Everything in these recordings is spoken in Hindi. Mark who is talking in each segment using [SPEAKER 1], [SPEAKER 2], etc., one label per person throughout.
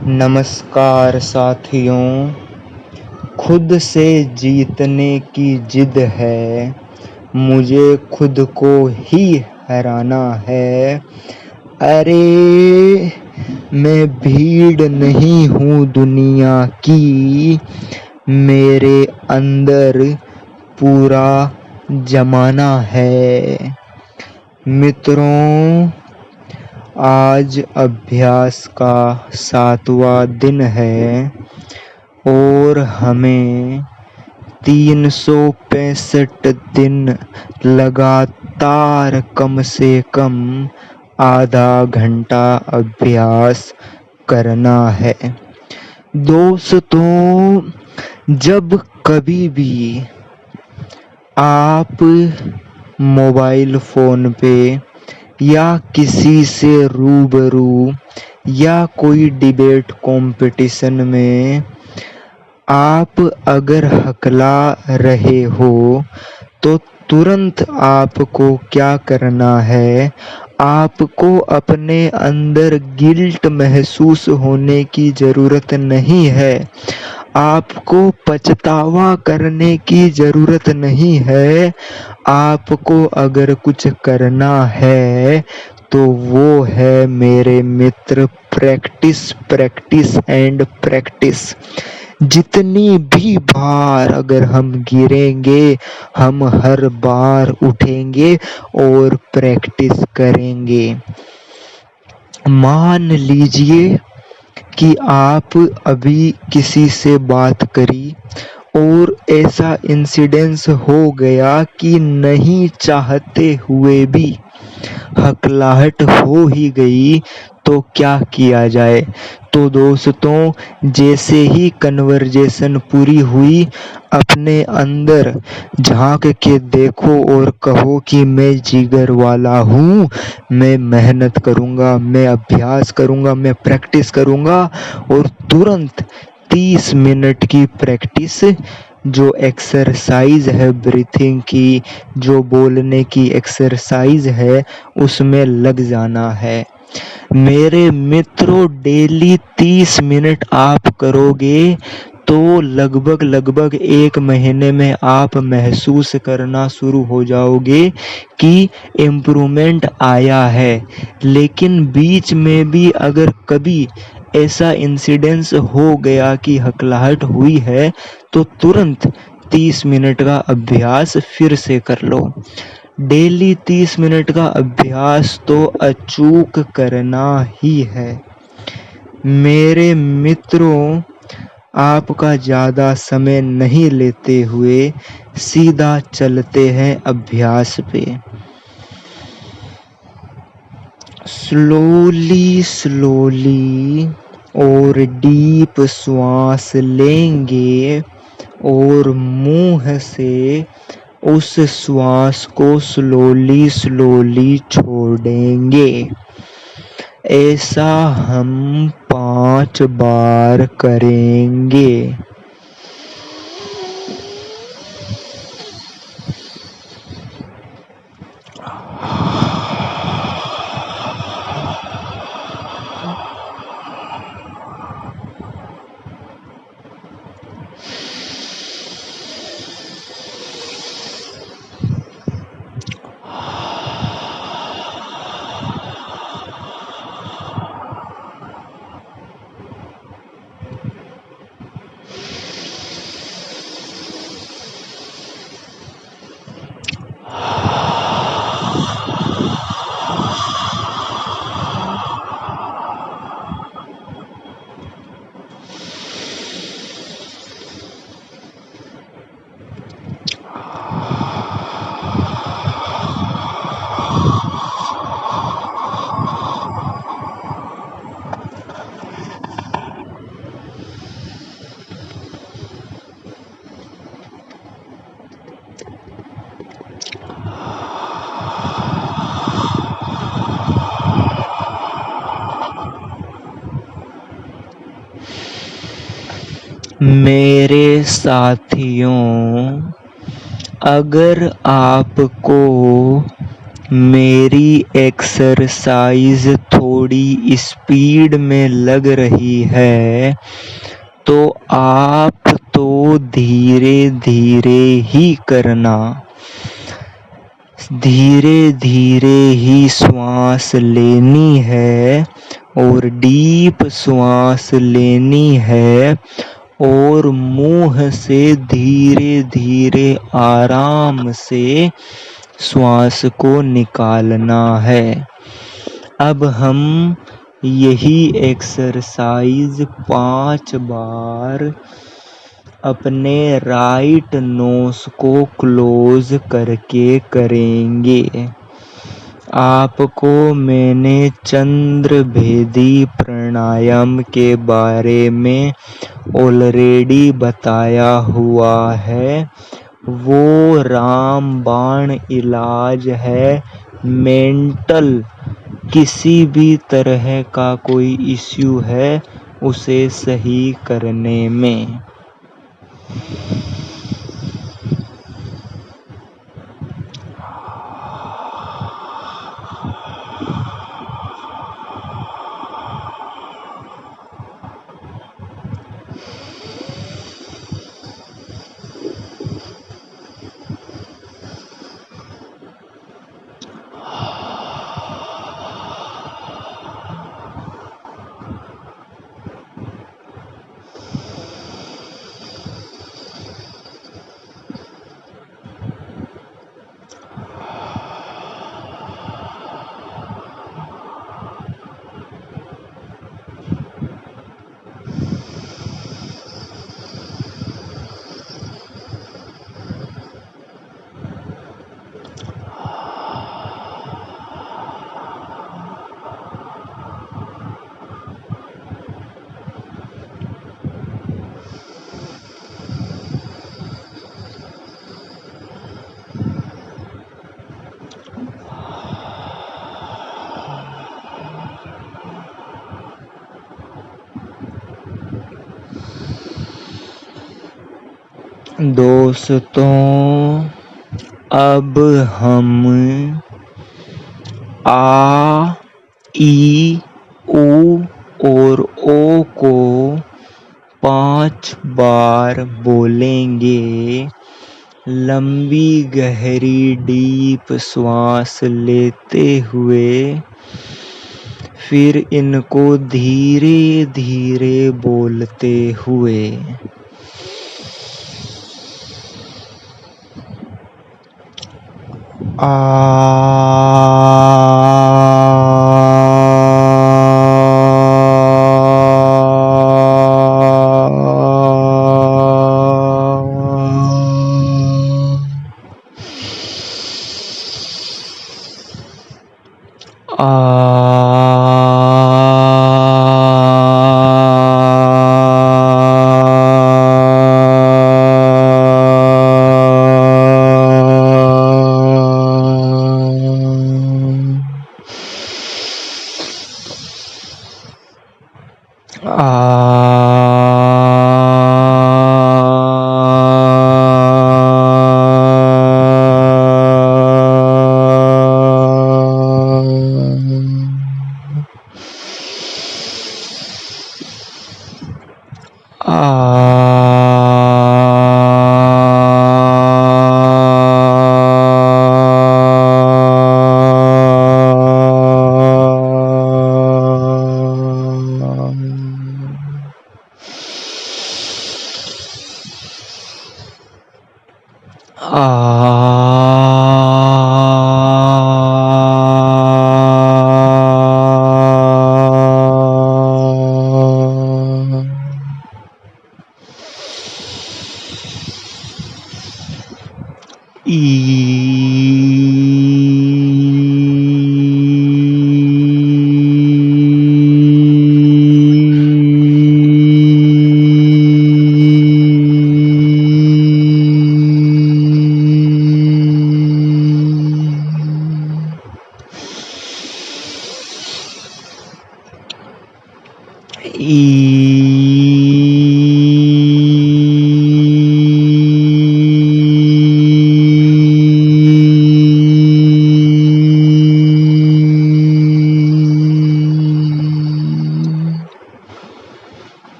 [SPEAKER 1] नमस्कार साथियों। खुद से जीतने की जिद है, मुझे खुद को ही हराना है। अरे मैं भीड़ नहीं हूँ दुनिया की, मेरे अंदर पूरा जमाना है। मित्रों, आज अभ्यास का 7वां दिन है और हमें 365 दिन लगातार कम से कम आधा घंटा अभ्यास करना है। दोस्तों, जब कभी भी आप मोबाइल फोन पे या किसी से रूबरू या कोई डिबेट कंपटीशन में आप अगर हकला रहे हो तो तुरंत आपको क्या करना है? आपको अपने अंदर गिल्ट महसूस होने की जरूरत नहीं है। आपको पछतावा करने की जरूरत नहीं है। आपको अगर कुछ करना है तो वो है मेरे मित्र प्रैक्टिस प्रैक्टिस एंड प्रैक्टिस। जितनी भी बार अगर हम गिरेंगे, हम हर बार उठेंगे और प्रैक्टिस करेंगे। मान लीजिए कि आप अभी किसी से बात करी और ऐसा इंसिडेंस हो गया कि नहीं चाहते हुए भी हकलाहट हो ही गई, तो क्या किया जाए? तो दोस्तों, जैसे ही कन्वर्जेशन पूरी हुई, अपने अंदर झांक के देखो और कहो कि मैं जिगर वाला हूँ, मैं मेहनत करूँगा, मैं अभ्यास करूँगा, मैं प्रैक्टिस करूँगा। और तुरंत 30 मिनट की प्रैक्टिस, जो एक्सरसाइज है ब्रीथिंग की, जो बोलने की एक्सरसाइज है, उसमें लग जाना है। मेरे मित्रों, डेली 30 मिनट आप करोगे तो लगभग 1 महीने में आप महसूस करना शुरू हो जाओगे कि इम्प्रूवमेंट आया है। लेकिन बीच में भी अगर कभी ऐसा इंसिडेंस हो गया कि हकलाहट हुई है, तो तुरंत 30 मिनट का अभ्यास फिर से कर लो। डेली 30 मिनट का अभ्यास तो अचूक करना ही है। मेरे मित्रों, आपका ज़्यादा समय नहीं लेते हुए सीधा चलते हैं अभ्यास पे। स्लोली स्लोली और डीप श्वास लेंगे और मुंह से उस श्वास को स्लोली स्लोली छोड़ेंगे। ऐसा हम 5 बार करेंगे। मेरे साथियों, अगर आपको मेरी एक्सरसाइज थोड़ी स्पीड में लग रही है, तो आप तो धीरे धीरे ही करना। धीरे धीरे ही श्वास लेनी है और डीप श्वास लेनी है और मुंह से धीरे धीरे आराम से श्वास को निकालना है। अब हम यही एक्सरसाइज 5 बार अपने राइट नोज को क्लोज करके करेंगे। आपको मैंने चंद्र भेदी प्राणायाम के बारे में ऑलरेडी बताया हुआ है। वो रामबाण इलाज है मेंटल किसी भी तरह का कोई इश्यू है उसे सही करने में। दोस्तों, अब हम आ, ई, ऊ और ओ को 5 बार बोलेंगे। लंबी गहरी डीप श्वास लेते हुए फिर इनको धीरे धीरे बोलते हुए।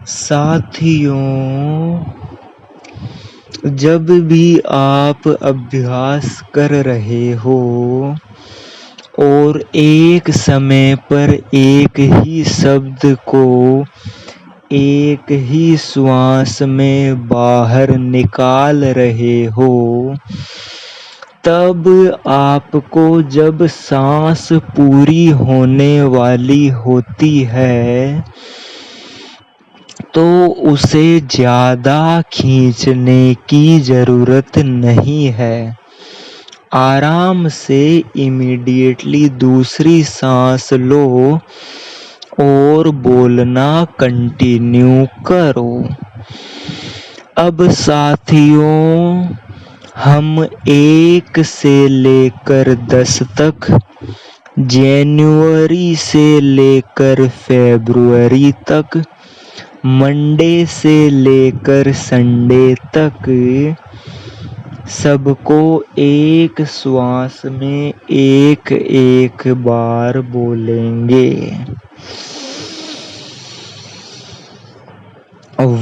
[SPEAKER 1] साथियों, जब भी आप अभ्यास कर रहे हो और एक समय पर एक ही शब्द को एक ही श्वास में बाहर निकाल रहे हो, तब आपको जब सांस पूरी होने वाली होती है तो उसे ज्यादा खींचने की जरूरत नहीं है। आराम से इमीडिएटली दूसरी सांस लो और बोलना कंटिन्यू करो। अब साथियों, हम 1 से लेकर 10 तक, जनवरी से लेकर फरवरी तक, मंडे से लेकर संडे तक सबको एक श्वास में एक एक बार बोलेंगे। 1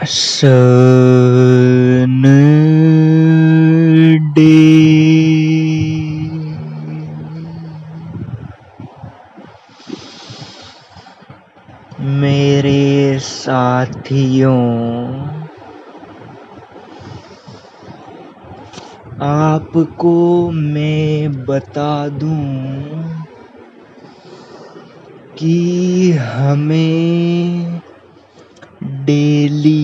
[SPEAKER 1] Sunday मेरे साथियों, आपको मैं बता दूं कि हमें डेली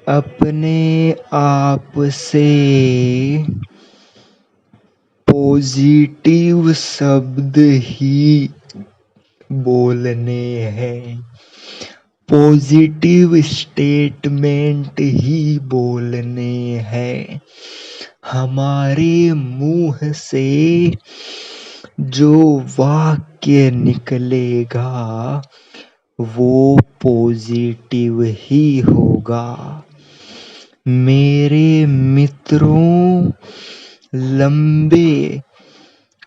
[SPEAKER 1] अपने आप से पॉजिटिव शब्द ही बोलने हैं, पॉजिटिव स्टेटमेंट ही बोलने हैं। हमारे मुंह से जो वाक्य निकलेगा वो पॉजिटिव ही होगा। मेरे मित्रों, लंबे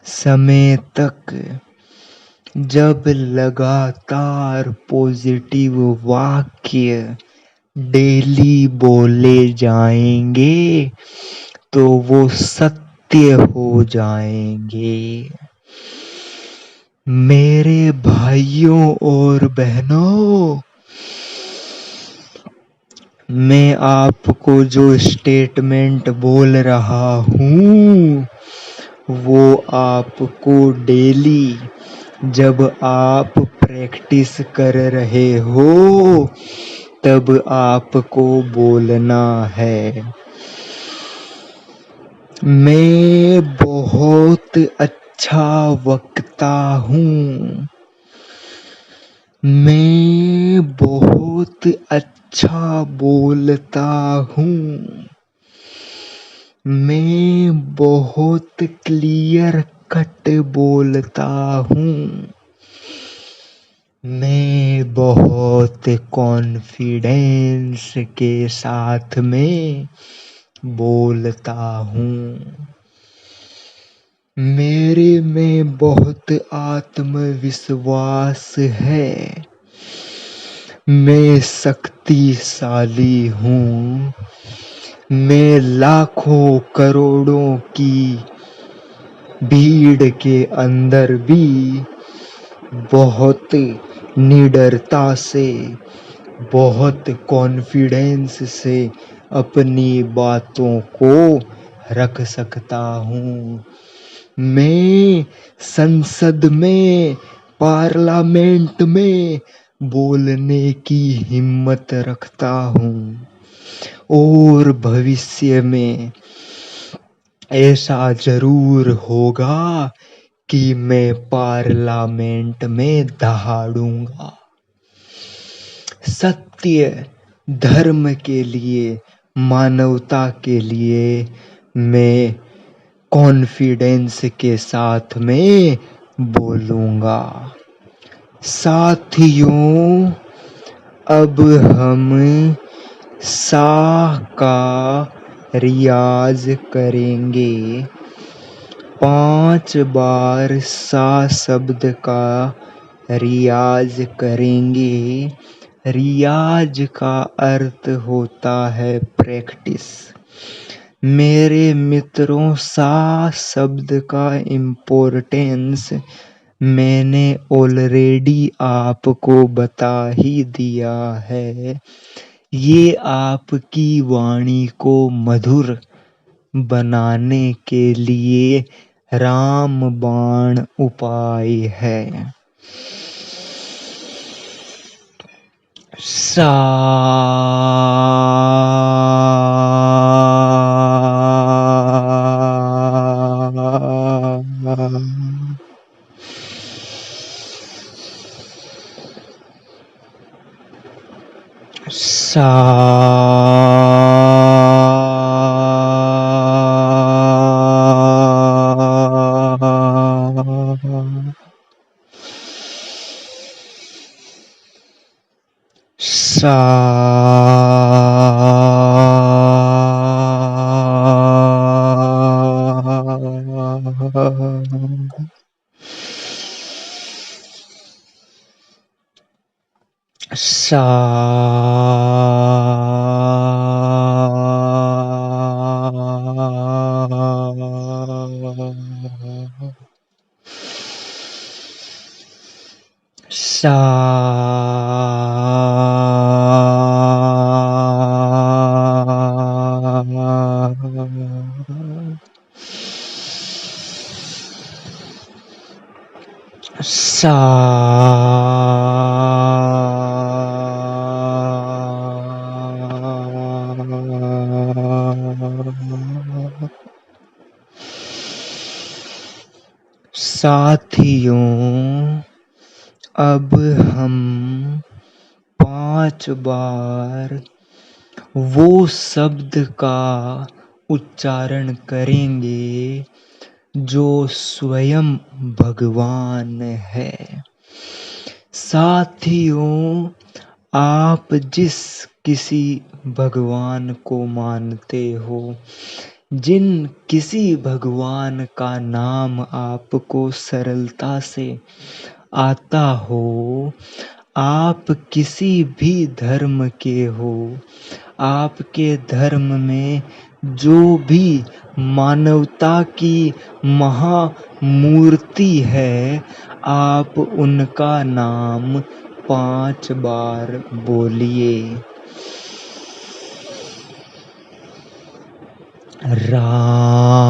[SPEAKER 1] समय तक जब लगातार पॉजिटिव वाक्य डेली बोले जाएंगे तो वो सत्य हो जाएंगे। मेरे भाइयों और बहनों, मैं आपको जो स्टेटमेंट बोल रहा हूँ वो आपको डेली जब आप प्रैक्टिस कर रहे हो तब आपको बोलना है। मैं बहुत अच्छा वक्ता हूँ, मैं बहुत अच्छा बोलता हूँ, मैं बहुत क्लियर कट बोलता हूँ, मैं बहुत कॉन्फिडेंस के साथ में बोलता हूँ, मेरे में बहुत आत्मविश्वास है, मैं शक्तिशाली हूँ, मैं लाखों करोड़ों की भीड़ के अंदर भी बहुत निडरता से, बहुत कॉन्फिडेंस से अपनी बातों को रख सकता हूँ। मैं संसद में, पार्लियामेंट में बोलने की हिम्मत रखता हूँ और भविष्य में ऐसा जरूर होगा कि मैं पार्लियामेंट में दहाड़ूंगा। सत्य, धर्म के लिए, मानवता के लिए मैं कॉन्फिडेंस के साथ में बोलूंगा। साथियों, अब हम सा का रियाज करेंगे। 5 बार सा शब्द का रियाज करेंगे। रियाज का अर्थ होता है प्रैक्टिस। मेरे मित्रों, सा शब्द का इम्पोर्टेंस मैंने ऑलरेडी आपको बता ही दिया है। ये आपकी वाणी को मधुर बनाने के लिए रामबाण उपाय है। सा सा सा सा सा सा साथियों, अब हम 5 बार वो शब्द का उच्चारण करेंगे जो स्वयं भगवान है। साथियों, आप जिस किसी भगवान को मानते हो, जिन किसी भगवान का नाम आपको सरलता से आता हो, आप किसी भी धर्म के हो, आपके धर्म में जो भी मानवता की महामूर्ति है, आप उनका नाम 5 बार बोलिए। राम,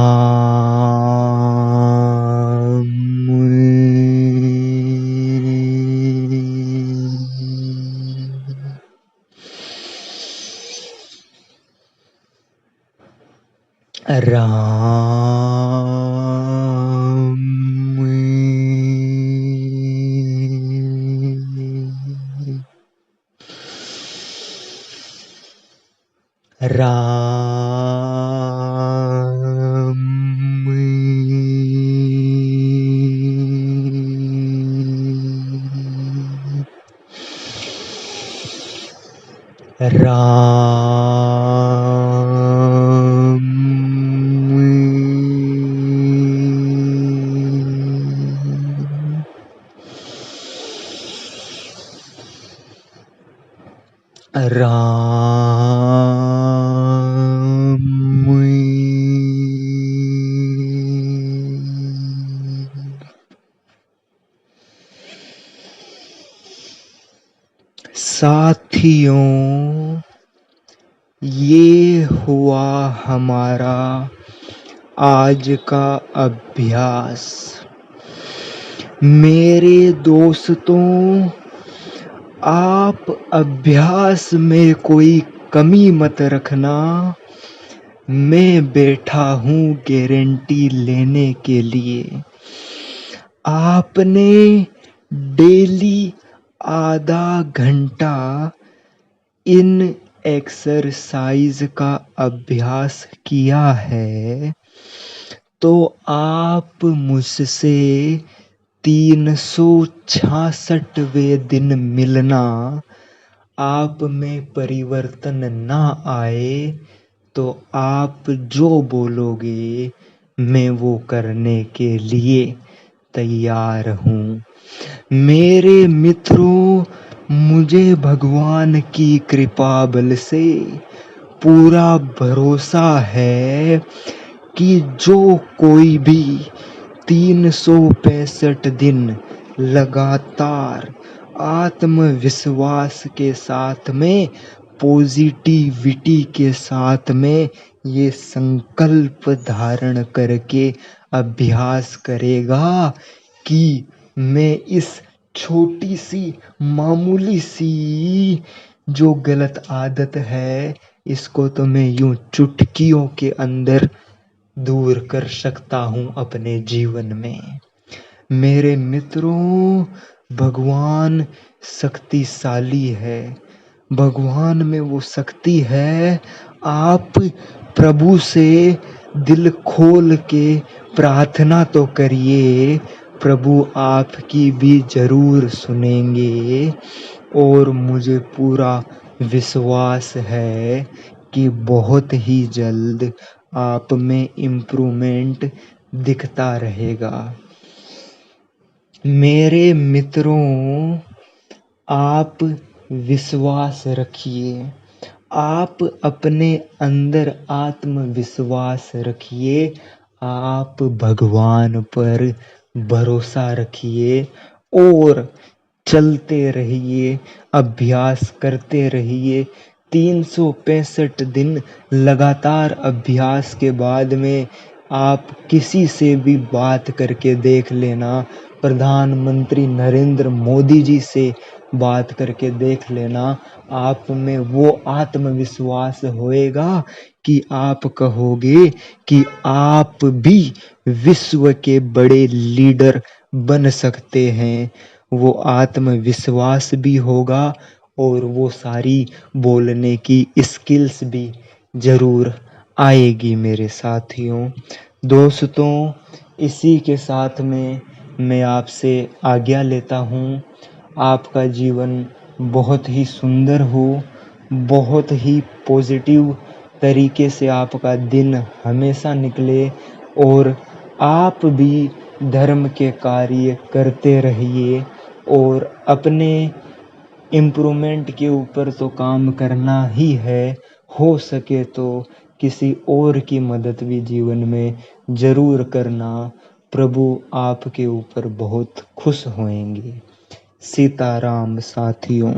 [SPEAKER 1] साथियों, ये हुआ हमारा आज का अभ्यास। मेरे दोस्तों, आप अभ्यास में कोई कमी मत रखना। मैं बैठा हूँ गारंटी लेने के लिए। आपने डेली आधा घंटा इन एक्सरसाइज का अभ्यास किया है, तो आप मुझसे 366वें दिन मिलना, आप में परिवर्तन ना आए तो आप जो बोलोगे मैं वो करने के लिए तैयार हूँ। मेरे मित्रों, मुझे भगवान की कृपा बल से पूरा भरोसा है कि जो कोई भी 365 दिन लगातार आत्मविश्वास के साथ में, पॉजिटिविटी के साथ में ये संकल्प धारण करके अभ्यास करेगा कि मैं इस छोटी सी मामूली सी जो गलत आदत है, इसको तो मैं यूं चुटकियों के अंदर दूर कर सकता हूँ अपने जीवन में। मेरे मित्रों, भगवान शक्तिशाली है। भगवान में वो शक्ति है। आप प्रभु से दिल खोल के प्रार्थना तो करिए, प्रभु आपकी भी जरूर सुनेंगे। और मुझे पूरा विश्वास है कि बहुत ही जल्द आप में इम्प्रूवमेंट दिखता रहेगा। मेरे मित्रों, आप विश्वास रखिए। आप अपने अंदर आत्मविश्वास रखिए। आप भगवान पर भरोसा रखिए और चलते रहिए, अभ्यास करते रहिए। 365 दिन लगातार अभ्यास के बाद में आप किसी से भी बात करके देख लेना, प्रधानमंत्री नरेंद्र मोदी जी से बात करके देख लेना, आप में वो आत्मविश्वास होएगा कि आप कहोगे कि आप भी विश्व के बड़े लीडर बन सकते हैं। वो आत्मविश्वास भी होगा और वो सारी बोलने की स्किल्स भी ज़रूर आएगी मेरे साथियों। दोस्तों, इसी के साथ में मैं आपसे आज्ञा लेता हूँ। आपका जीवन बहुत ही सुंदर हो, बहुत ही पॉजिटिव तरीके से आपका दिन हमेशा निकले और आप भी धर्म के कार्य करते रहिए और अपने इम्प्रूवमेंट के ऊपर तो काम करना ही है। हो सके तो किसी और की मदद भी जीवन में ज़रूर करना। प्रभु आपके ऊपर बहुत खुश होंगे। सीताराम साथियों।